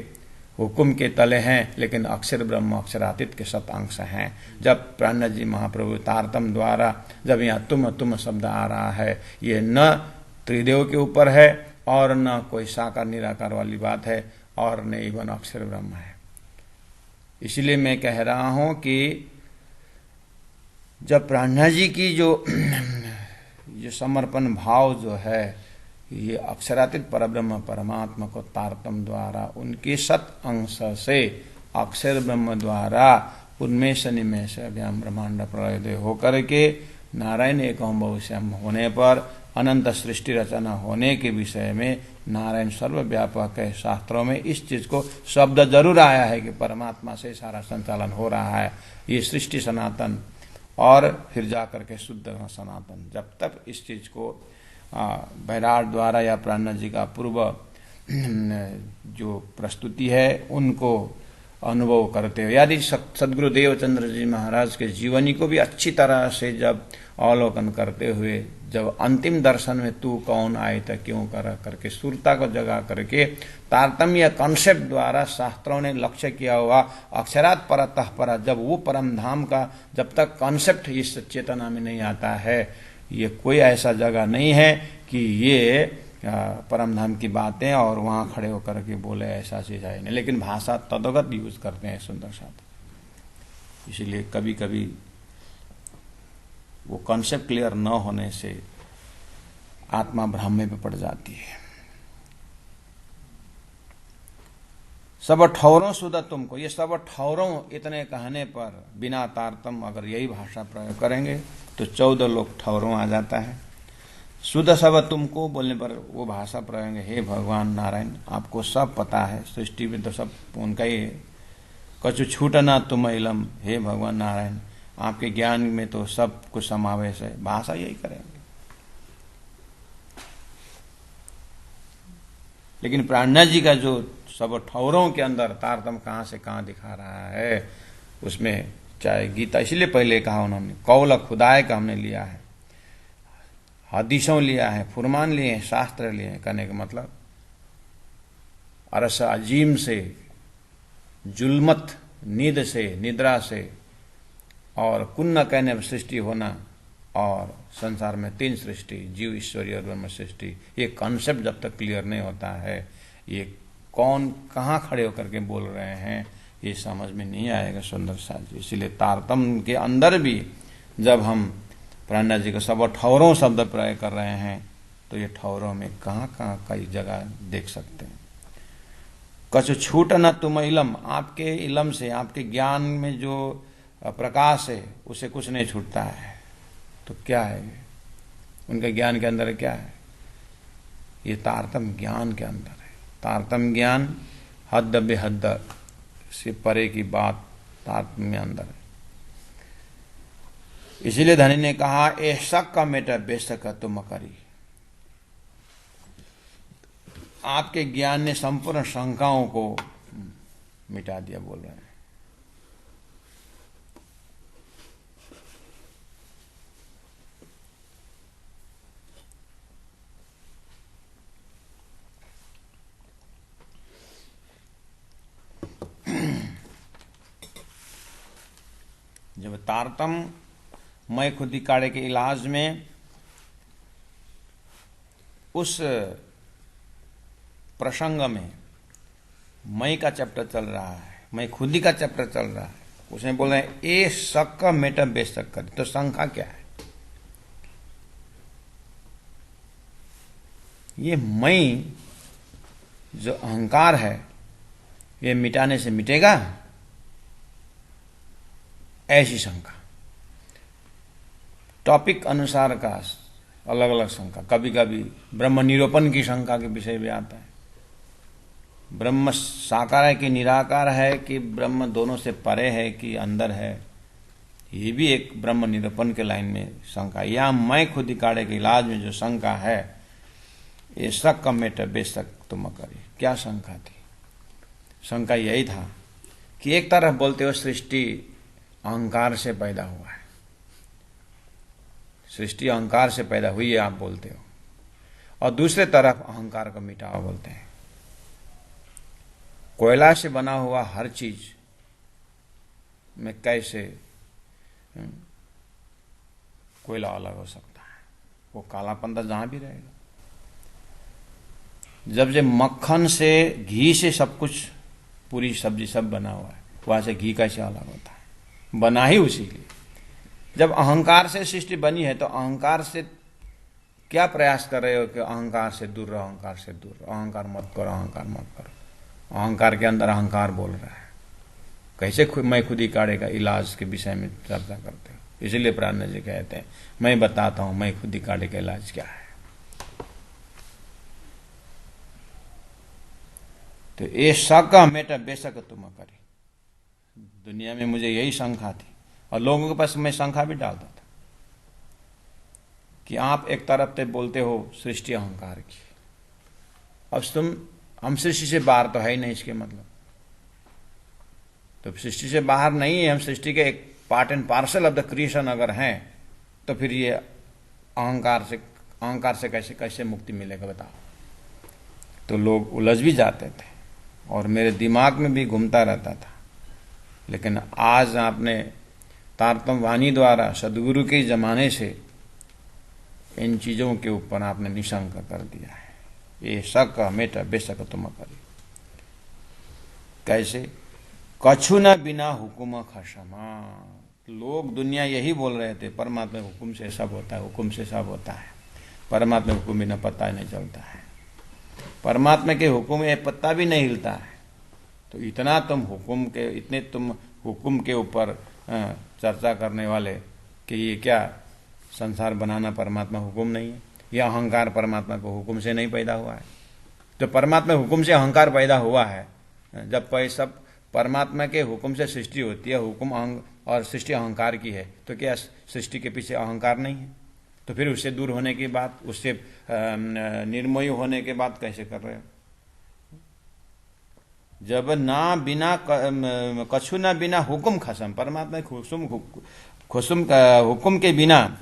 हुक्म के तले हैं, लेकिन अक्षर ब्रह्म अक्षरातीत के सत अंश हैं। जब प्राण जी महाप्रभु तारतम द्वारा जब यहाँ तुम शब्द आ रहा है, ये न त्रिदेव के ऊपर है और न कोई साकार निराकार वाली बात है और न इवन अक्षर ब्रह्म है। इसलिए मैं कह रहा हूं कि जब प्राण जी की जो समर्पण भाव जो है, ये अक्षरातीत परब्रह्म परमात्मा को तारतम द्वारा उनके सत अंश से अक्षर ब्रह्म द्वारा उन्मेष निमेष अभ्याम ब्रह्मांड प्रलय होकर के नारायण एकम बहुश्याम होने पर अनंत सृष्टि रचना होने के विषय में नारायण सर्वव्यापक है। शास्त्रों में इस चीज को शब्द जरूर आया है कि परमात्मा से सारा संचालन हो रहा है, ये सृष्टि सनातन और फिर जाकर के शुद्ध सनातन। जब तक इस चीज को बैराट द्वारा या प्राण जी का पूर्व जो प्रस्तुति है उनको अनुभव करते हो, यदि सदगुरु देवचंद्र जी महाराज के जीवनी को भी अच्छी तरह से जब अवलोकन करते हुए, जब अंतिम दर्शन में तू कौन आए तो क्यों करके सुरता को जगा करके तारतम्य कॉन्सेप्ट द्वारा शास्त्रों ने लक्ष्य किया हुआ अक्षरात परतः पर, जब वो परम धाम का जब तक कॉन्सेप्ट इस चेतना में नहीं आता है, ये कोई ऐसा जगह नहीं है कि ये परम धाम की बातें और वहां खड़े होकर के बोले ऐसा चीज है नहीं, लेकिन भाषा तदोगत यूज करते हैं सुंदर साथ। इसीलिए कभी कभी वो कॉन्सेप्ट क्लियर न होने से आत्मा भ्रम में पड़ जाती है। सब ठौरों सुधा तुमको, ये सब ठौरों इतने कहने पर बिना तारतम अगर यही भाषा प्रयोग करेंगे तो 14 लोग ठौरों आ जाता है। शुद्ध सब तुमको बोलने पर वो भाषा प्रयोग, हे भगवान नारायण आपको सब पता है, सृष्टि में तो सब उनका ही है। कछु छूट ना तुम इलम, हे भगवान नारायण आपके ज्ञान में तो सब कुछ समावेश है, भाषा यही करेंगे। लेकिन प्राण जी का जो सब ठौरों के अंदर तारतम कहां से कहां दिखा रहा है, उसमें चाहे गीता, इसलिए पहले कहा उन्होंने कौल खुदाए का हमने लिया है, हदीसों लिया है, फुरमान लिए हैं, शास्त्र लिए हैं। कहने का मतलब अरस अजीम से, जुल्मत नींद से, निद्रा से और कुन्न कहने सृष्टि होना और संसार में 3 सृष्टि, जीव ईश्वरीय और ब्रह्म सृष्टि, ये कॉन्सेप्ट जब तक क्लियर नहीं होता है, ये कौन कहाँ खड़े होकर के बोल रहे हैं ये समझ में नहीं आएगा सुंदर साथ। इसीलिए तारतम्य के अंदर भी जब हम प्राण जी को सब ठौरों शब्द प्रयोग कर रहे हैं तो ये ठौरों में कहाँ कहाँ कई जगह देख सकते हैं। कछु छूट न तुम इलम, आपके इलम से, आपके ज्ञान में जो प्रकाश है उसे कुछ नहीं छूटता है। तो क्या है ये? उनके ज्ञान के अंदर क्या है? ये तारतम्य ज्ञान के अंदर है। तारतम्य ज्ञान हद बेहद से परे की बात तारतम्य अंदर है। इसीलिए धनी ने कहा, ए शक का मेटा बेशक तुम करी। आपके ज्ञान ने संपूर्ण शंकाओं को मिटा दिया, बोल रहे हैं। जब तारतम्य मैं खुदी काढ़े के इलाज में उस प्रसंग में मैं का चैप्टर चल रहा है, मैं खुदी का चैप्टर चल रहा है, उसमें बोल रहे हैं ए शक का मेटा बेशक कर। तो शंका क्या है? ये मैं जो अहंकार है ये मिटाने से मिटेगा, ऐसी शंका। टॉपिक अनुसार का अलग अलग शंका। कभी कभी ब्रह्म निरूपण की शंका के विषय भी आता है। ब्रह्म साकार है कि निराकार है, कि ब्रह्म दोनों से परे है कि अंदर है, ये भी एक ब्रह्म निरूपण के लाइन में शंका। या मैं खुद काढ़े के इलाज में जो शंका है, ये शक का मेटर बेशक तुम करी। क्या शंका थी? शंका यही था कि एक तरफ बोलते हो सृष्टि अहंकार से पैदा हुआ है, सृष्टि अहंकार से पैदा हुई है आप बोलते हो, और दूसरे तरफ अहंकार को मिटाओ बोलते हैं। कोयला से बना हुआ हर चीज में कैसे कोयला अलग हो सकता है? वो कालापन तो जहां भी रहेगा। जब से मक्खन से घी से सब कुछ, पूरी सब्जी सब बना हुआ है, वहां से घी कैसे अलग होता है? बना ही उसी लिए। जब अहंकार से सृष्टि बनी है तो अहंकार से क्या प्रयास कर रहे हो कि अहंकार से दूर रहो, अहंकार से दूर रहो, अहंकार मत करो, अहंकार मत करो। अहंकार के अंदर अहंकार बोल रहा है। कैसे मैं खुद ही काढ़े का इलाज के विषय में चर्चा करते हो? इसलिए प्राण जी कहते हैं मैं बताता हूं मैं खुद ही काढ़े का इलाज क्या है। तो ये शंका मेटा बेशक तुम करी। दुनिया में मुझे यही शंका थी, और लोगों के पास मैं शंका भी डालता था कि आप एक तरफ से बोलते हो सृष्टि अहंकार की, अब तुम हम सृष्टि से बाहर तो है ही नहीं, इसके मतलब तो सृष्टि से बाहर नहीं है, हम सृष्टि के एक part and parcel of the creation अगर हैं, तो फिर ये अहंकार से कैसे कैसे मुक्ति मिलेगा बताओ? तो लोग उलझ भी जाते थे और मेरे दिमाग में भी घूमता रहता था। लेकिन आज आपने तारतम्य वाणी द्वारा सदगुरु के जमाने से इन चीजों के ऊपर आपने निशंक कर दिया है। ये शक मेटा बेशक तुम करी। कैसे? कछु न बिना हुकुम खसमा। लोग दुनिया यही बोल रहे थे परमात्मा के हुकुम से सब होता है, हुकुम से सब होता है। परमात्मा के हुकुम बिना पता नहीं चलता है, परमात्मा के हुकुम में पत्ता भी नहीं हिलता है। तो इतना तुम हुकुम के, इतने तुम हुकुम के ऊपर चर्चा करने वाले कि ये क्या संसार बनाना परमात्मा हुकुम नहीं है, यह अहंकार परमात्मा को हुकुम से नहीं पैदा हुआ है। तो परमात्मा हुकुम से अहंकार पैदा हुआ है। जब कोई सब परमात्मा के हुकुम से सृष्टि होती है, हुकुम और सृष्टि अहंकार की है, तो क्या सृष्टि के पीछे अहंकार नहीं है? तो फिर उससे दूर होने की बात, उससे निर्मोही होने के बात कैसे कर रहे हो? जब ना बिना कछु ना बिना हुकुम खसम, परमात्मा खुसुम हुकुम के बिना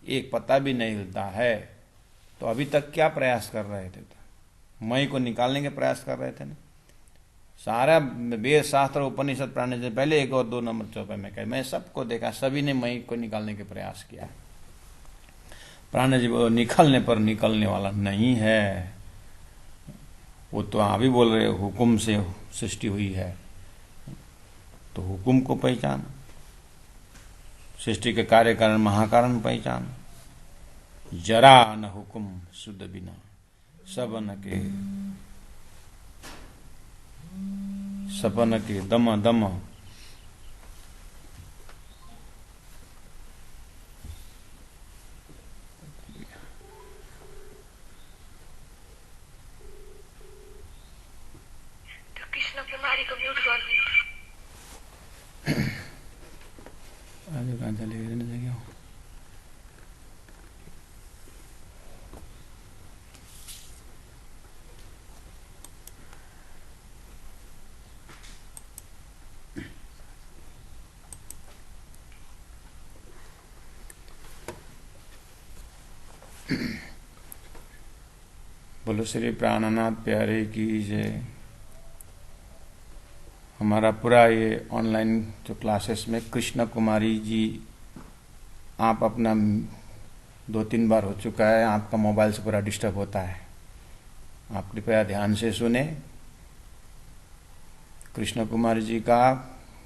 एक पत्ता भी नहीं हिलता है। तो अभी तक क्या प्रयास कर रहे थे? तो मई को निकालने के प्रयास कर रहे थे ना। सारा वेद शास्त्र उपनिषद प्राणी से पहले 1 और 2 नंबर चौपे में कहे, मैं सबको देखा, सभी ने मई को निकालने के प्रयास किया। प्राण जी वो निकलने पर निकलने वाला नहीं है। वो तो आप भी बोल रहे हो हुकुम से सृष्टि हुई है, तो हुकुम को पहचान, सृष्टि के कार्य कारण महाकारण पहचान। जरा न हुकुम शुद्ध बिना सबन के दम दम बोलो श्री प्राणनाथ प्यारे की जय। हमारा पूरा ये ऑनलाइन जो क्लासेस में कृष्ण कुमारी जी, आप अपना 2-3 बार हो चुका है, आपका मोबाइल से पूरा डिस्टर्ब होता है, आप कृपया ध्यान से सुने। कृष्ण कुमारी जी का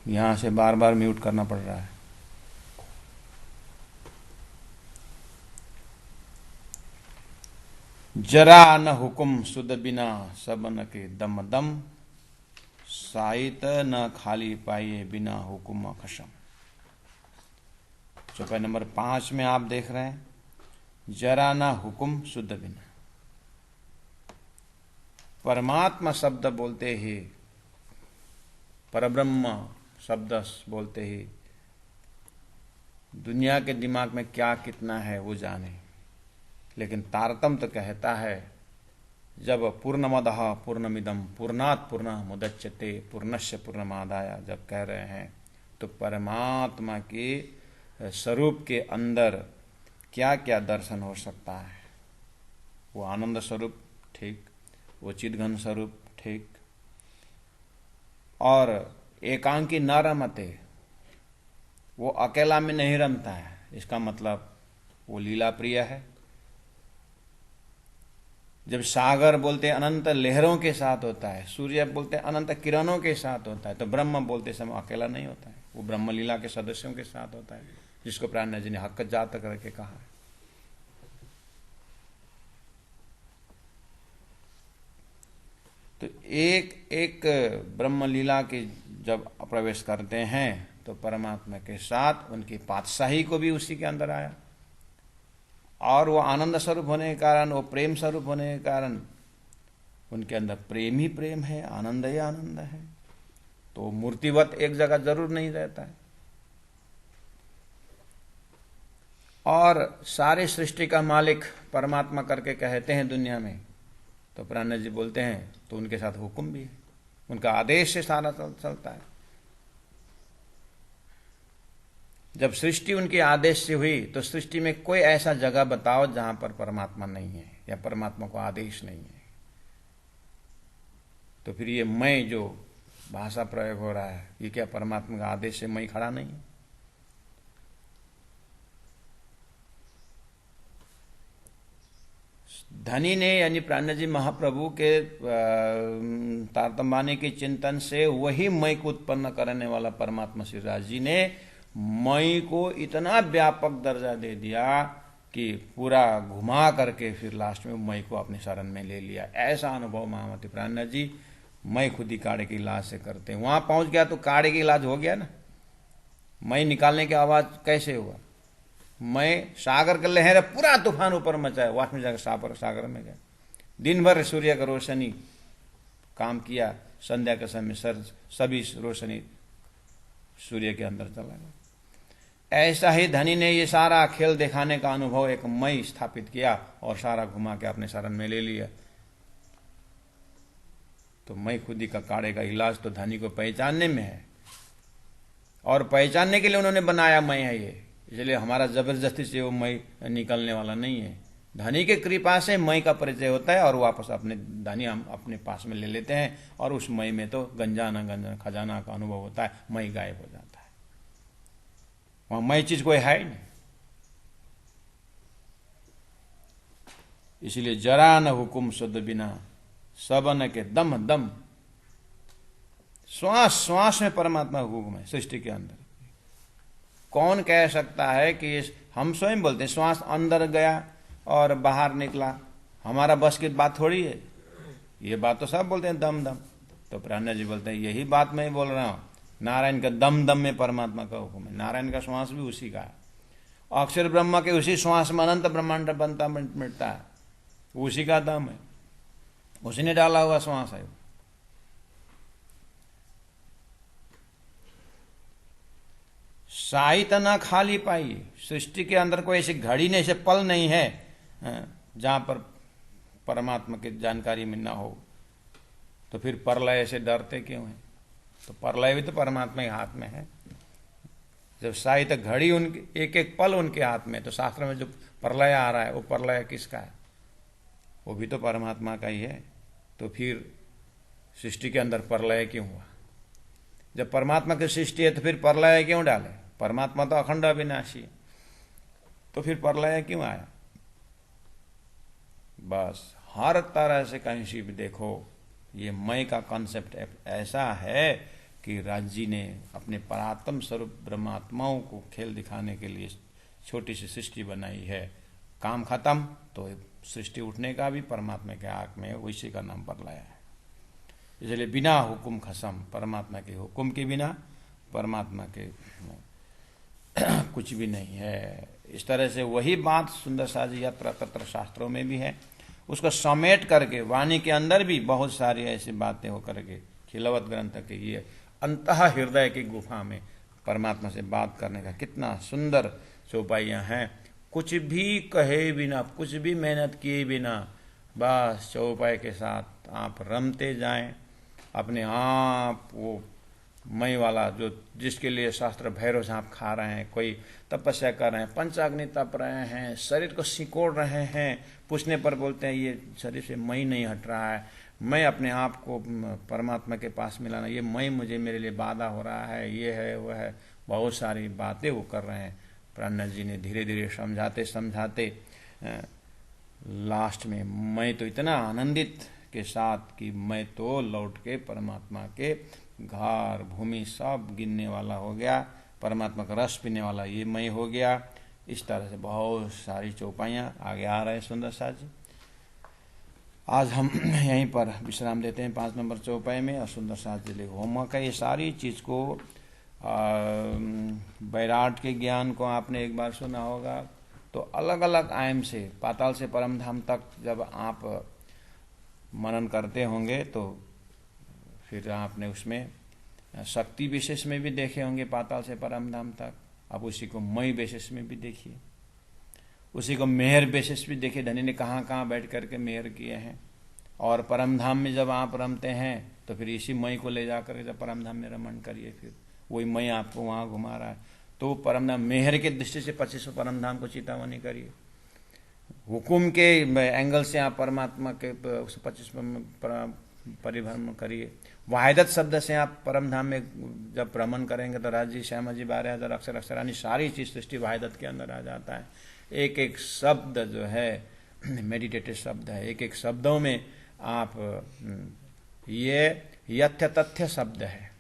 यहाँ से बार बार म्यूट करना पड़ रहा है। जरा न हुकुम सुध बिना सबन के दम दम, साहित न खाली पाइए बिना हुकुम खशम। चौपाई नंबर 5 में आप देख रहे हैं, जरा न हुकुम सुध बिना। परमात्मा शब्द बोलते ही, परब्रह्म शब्द बोलते ही दुनिया के दिमाग में क्या कितना है वो जाने, लेकिन तारतम तो कहता है जब पूर्णमदः पूर्णमिदं पूर्णात् पूर्णः मुदच्यते पूर्णस्य पूर्णमादाय जब कह रहे हैं, तो परमात्मा के स्वरूप के अंदर क्या क्या दर्शन हो सकता है। वो आनंद स्वरूप ठीक, वो चिदघन स्वरूप ठीक, और एकांकी न रमते, वो अकेला में नहीं रमता है। इसका मतलब वो लीला प्रिय है। जब सागर बोलते अनंत लहरों के साथ होता है, सूर्य बोलते अनंत किरणों के साथ होता है, तो ब्रह्म बोलते समय अकेला नहीं होता है, वो ब्रह्म लीला के सदस्यों के साथ होता है, जिसको प्राण जी ने हक जात करके कहा है। तो एक एक ब्रह्म लीला के जब प्रवेश करते हैं तो परमात्मा के साथ उनकी पातशाही को भी उसी के अंदर आया, और वो आनंद स्वरूप होने के कारण, वो प्रेम स्वरूप होने के कारण उनके अंदर प्रेम ही प्रेम है, आनंद ही आनंद है। तो मूर्तिवत एक जगह जरूर नहीं रहता है। और सारे सृष्टि का मालिक परमात्मा करके कहते हैं दुनिया में, तो प्राण जी बोलते हैं तो उनके साथ हुक्म भी है, उनका आदेश से सारा चलता है। जब सृष्टि उनके आदेश से हुई, तो सृष्टि में कोई ऐसा जगह बताओ जहां पर परमात्मा नहीं है या परमात्मा को आदेश नहीं है। तो फिर ये मैं जो भाषा प्रयोग हो रहा है, ये क्या परमात्मा का आदेश से मैं खड़ा नहीं है? धनी ने यानी प्राण जी महाप्रभु के तारतम्य के चिंतन से वही मैं को उत्पन्न करने वाला परमात्मा श्री राज जी ने मई को इतना व्यापक दर्जा दे दिया कि पूरा घुमा करके फिर लास्ट में मई को अपने शरण में ले लिया। ऐसा अनुभव महामती प्राण जी मई खुद ही काड़े के इलाज से करते हैं। वहां पहुंच गया तो काड़े के इलाज हो गया ना। मई निकालने की आवाज कैसे हुआ? मैं सागर के लहर पूरा तूफान ऊपर मचाया, वास में जाकर सागर में गया। दिन भर सूर्य का रोशनी काम किया, संध्या के समय सभी रोशनी सूर्य के अंदर चला गया। ऐसा ही धनी ने ये सारा खेल दिखाने का अनुभव एक मई स्थापित किया और सारा घुमा के अपने शरण में ले लिया। तो मई खुदी का काड़े का इलाज तो धनी को पहचानने में है, और पहचानने के लिए उन्होंने बनाया मई है ये, इसलिए हमारा जबरदस्ती से वो मई निकलने वाला नहीं है। धनी के कृपा से मई का परिचय होता है और वापस अपने धनी हम अपने पास में ले लेते हैं, और उस मई में तो गंजाना खजाना का अनुभव होता है, मई गायब हो जाता है। वहां मई चीज कोई है ही नहीं। इसलिए जरा न हुकुम सुध बिना सबन के दम दम, श्वास श्वास में परमात्मा हुकुम है सृष्टि के अंदर। कौन कह सकता है कि हम स्वयं बोलते हैं श्वास अंदर गया और बाहर निकला, हमारा बस की बात थोड़ी है। ये बात तो सब बोलते हैं दम दम, तो प्राण जी बोलते हैं यही बात मैं बोल रहा हूं। नारायण का दम दम में परमात्मा का हुक्म है, नारायण का श्वास भी उसी का है। अक्षर ब्रह्म के उसी श्वास में अनंत ब्रह्मांड बनता मिटता है, उसी का दम है, उसी ने डाला हुआ श्वास है। साहित्य न खाली पाई, सृष्टि के अंदर कोई ऐसी घड़ी नहीं, ऐसे पल नहीं है जहां पर परमात्मा की जानकारी में ना हो। तो फिर प्रलय से डरते क्यों है? तो प्रलय भी तो परमात्मा के हाथ में है। जब साहित्य घड़ी उनके एक एक पल उनके हाथ में, तो शास्त्र में जो प्रलय आ रहा है वो प्रलय किसका है? वो भी तो परमात्मा का ही है। तो फिर सृष्टि के अंदर प्रलय क्यों हुआ? जब परमात्मा की सृष्टि है तो फिर प्रलय क्यों डाले? परमात्मा तो अखंड अविनाशी है, तो फिर प्रलय क्यों आया? बस हर तरह से कहीं से भी देखो, ये मैं का कॉन्सेप्ट ऐसा है कि राज जी ने अपने परात्म स्वरूप ब्रह्मात्माओं को खेल दिखाने के लिए छोटी सी सृष्टि बनाई है। काम खत्म तो सृष्टि उठने का भी परमात्मा के आंख में, उसी का नाम प्रलय है। इसलिए बिना हुकुम खसम, परमात्मा के हुकुम के बिना परमात्मा के कुछ भी नहीं है। इस तरह से वही बात सुंदर साजी यत्र तत्र शास्त्रों में भी है, उसको समेट करके वाणी के अंदर भी बहुत सारी ऐसी बातें हो करके खिलवत ग्रंथ के ये अंतः हृदय की गुफा में परमात्मा से बात करने का कितना सुंदर चौपाइयां हैं। कुछ भी कहे बिना, कुछ भी मेहनत किए बिना, बस चौपाई के साथ आप रमते जाएं अपने आप। वो मई वाला जो जिसके लिए शास्त्र भैरव साहब खा रहे हैं, कोई तपस्या कर रहे हैं, पंचाग्नि तप रहे हैं, शरीर को सिकोड़ रहे हैं, पूछने पर बोलते हैं ये शरीर से मई नहीं हट रहा है, मैं अपने आप को परमात्मा के पास मिलाना, ये मई मुझे मेरे लिए बाधा हो रहा है, ये है वह है, बहुत सारी बातें वो कर रहे हैं। प्राणनाथ जी ने धीरे धीरे समझाते समझाते लास्ट में मैं तो इतना आनंदित के साथ कि मैं तो लौट के परमात्मा के घर भूमि सब गिनने वाला हो गया, परमात्मा का रस पीने वाला ये मैं हो गया। इस तरह से बहुत सारी चौपाइयां आगे आ रहे हैं सुंदर साथ जी। आज हम यहीं पर विश्राम देते हैं 5 नंबर चौपाई में। और सुंदर साथ जी लिखे होमवर्क है, ये सारी चीज को बैराट के ज्ञान को आपने एक बार सुना होगा, तो अलग अलग आयाम से पाताल से परम धाम तक जब आप मनन करते होंगे तो फिर आपने उसमें शक्ति विशेष में भी देखे होंगे पाताल से परम धाम तक। अब उसी को मई बेसिस में भी देखिए, उसी को मेहर बेसिस भी देखिए, धनी ने कहाँ कहाँ बैठ करके मेहर किए हैं। और परम धाम में जब आप रमते हैं तो फिर इसी मई को ले जाकर जब परम धाम में रमन करिए, फिर वही मई आपको वहां घुमा रहा है। तो परम धाम मेहर के दृष्टि से 25 परम धाम को चितावनी करिए, हुकुम के एंगल से आप परमात्मा के 25 परिभ्रमण करिए। वाहिदत शब्द से आप परम धाम में जब भ्रमण करेंगे तो राजी श्यामा जी 12,000 अक्षर अक्षरानी सारी चीज सृष्टि वाहिदत के अंदर आ जाता है। एक एक शब्द जो है मेडिटेटिव शब्द है, एक एक शब्दों में आप ये यथ्य तथ्य शब्द है,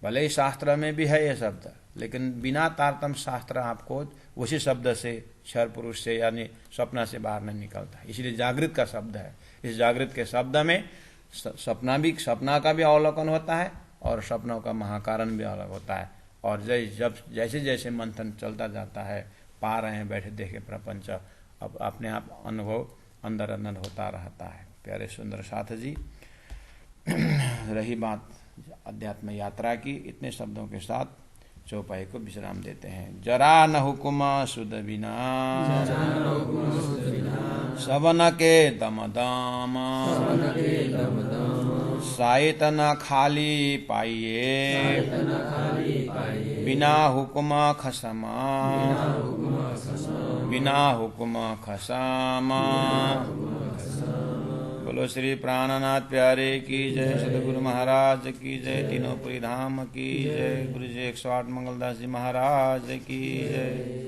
भले ही शास्त्र में भी है ये शब्द, लेकिन बिना तारतम्य शास्त्र आपको उसी शब्द से क्षर पुरुष से यानी सपना से बाहर नहीं निकलता। इसलिए जागृत का शब्द है। इस जागृत के शब्द में सपना का भी अवलोकन होता है और सपनों का महाकारण भी अलग होता है। और जैसे जैसे मंथन चलता जाता है, पा रहे हैं बैठे देखे प्रपंच, अब अपने आप अनुभव अंदर अंदर होता रहता है। प्यारे सुंदर साथ जी, रही बात अध्यात्म यात्रा की, इतने शब्दों के साथ चौपाई को विश्राम देते हैं। जरा न हुकुमा सुध बिना, सबन के दम दाम, साहित न खाली पाइये, बिना हुकुमा खसमा, बिना हुकुमा खसामा। बोलो श्री प्राणनाथ प्यारे की जय, सदगुरु महाराज की जय, तीनों पुरी धाम की जय, गुरु जी 108 मंगलदास जी महाराज की जय।